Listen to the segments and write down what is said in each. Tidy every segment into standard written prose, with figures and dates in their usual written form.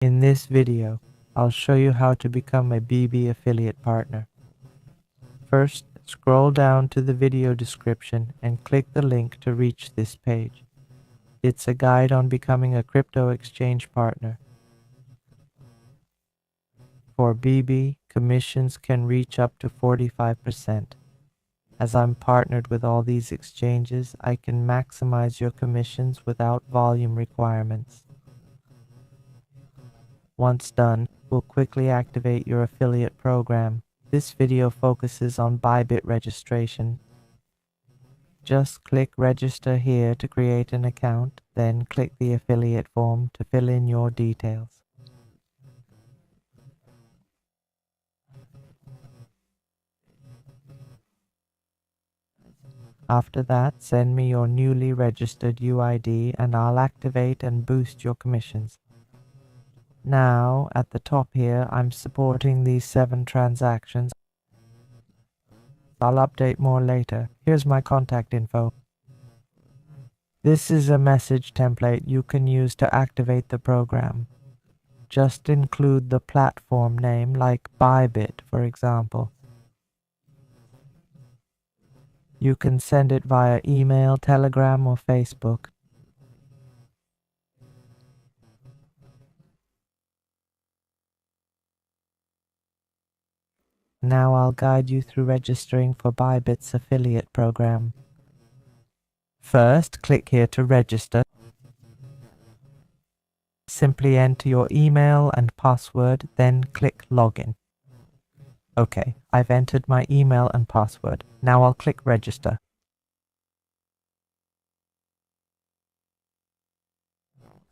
In this video, I'll show you how to become a BB affiliate partner. First, scroll down to the video description and click the link to reach this page. It's a guide on becoming a crypto exchange partner. For BB, commissions can reach up to 45%. As I'm partnered with all these exchanges, I can maximize your commissions without volume requirements. Once done, we'll quickly activate your affiliate program. This video focuses on Bybit registration. Just click register here to create an account, then click the affiliate form to fill in your details. After that, send me your newly registered UID and I'll activate and boost your commissions. Now, at the top here, I'm supporting these 7 transactions. I'll update more later. Here's my contact info. This is a message template you can use to activate the program. Just include the platform name like Bybit, for example. You can send it via email, Telegram, or Facebook. Now I'll guide you through registering for Bybit's affiliate program. First, click here to register. Simply enter your email and password, then click Login. Okay, I've entered my email and password. Now I'll click Register.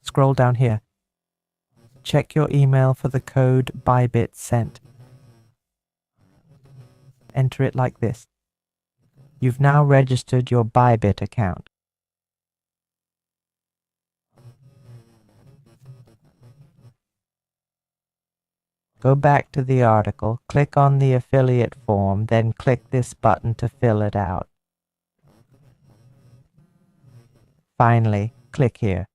Scroll down here. Check your email for the code Bybit sent. Enter it like this. You've now registered your Bybit account. Go back to the article, click on the affiliate form, then click this button to fill it out. Finally, click here.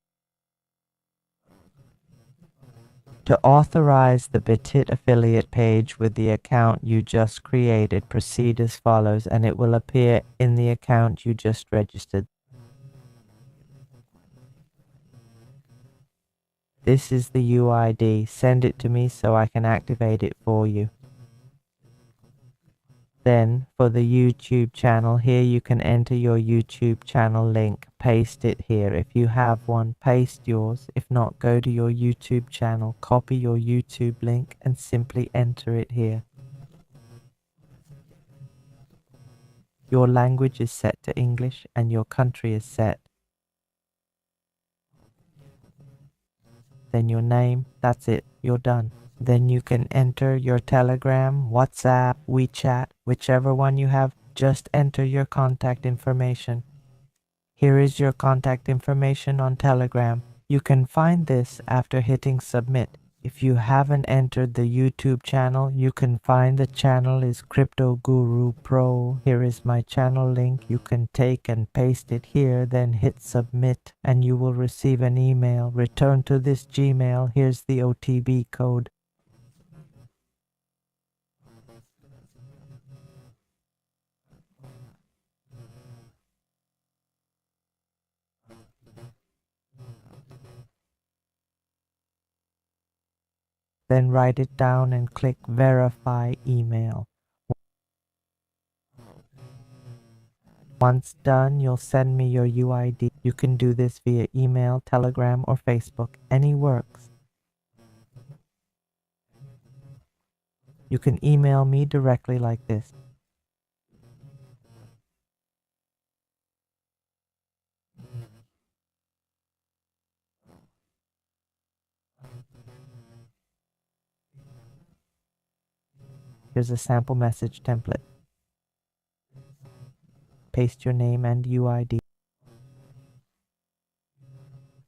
To authorize the Bybit affiliate page with the account you just created, proceed as follows and it will appear in the account you just registered. This is the UID. Send it to me so I can activate it for you. Then, for the YouTube channel, here you can enter your YouTube channel link. Paste it here. If you have one, paste yours. If not, go to your YouTube channel, copy your YouTube link, and simply enter it here. Your language is set to English, and your country is set. Then your name, that's it, you're done. Then you can enter your Telegram, WhatsApp, WeChat, whichever one you have, just enter your contact information. Here is your contact information on Telegram. You can find this after hitting submit. If you haven't entered the YouTube channel, you can find the channel is Crypto Guru Pro. Here is my channel link. You can take and paste it here, then hit submit, and you will receive an email. Return to this Gmail. Here's the OTP code. Then write it down and click verify email. Once done, you'll send me your UID. You can do this via email, Telegram, or Facebook. Any works. You can email me directly like this. Here's a sample message template. Paste your name and UID.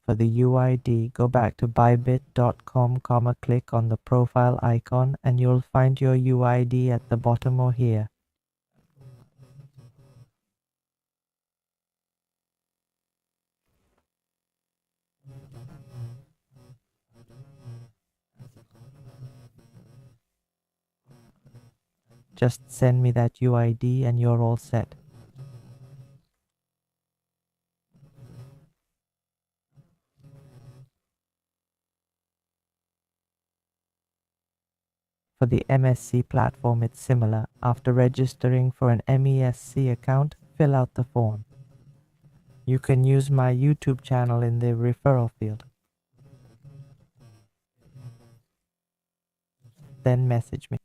For the UID, go back to bybit.com, click on the profile icon, and you'll find your UID at the bottom or here. Just send me that UID and you're all set. For the MSC platform, it's similar. After registering for an MESC account, fill out the form. You can use my YouTube channel in the referral field. Then message me.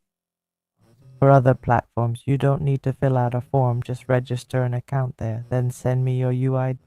For other platforms, you don't need to fill out a form, just register an account there, then send me your UID.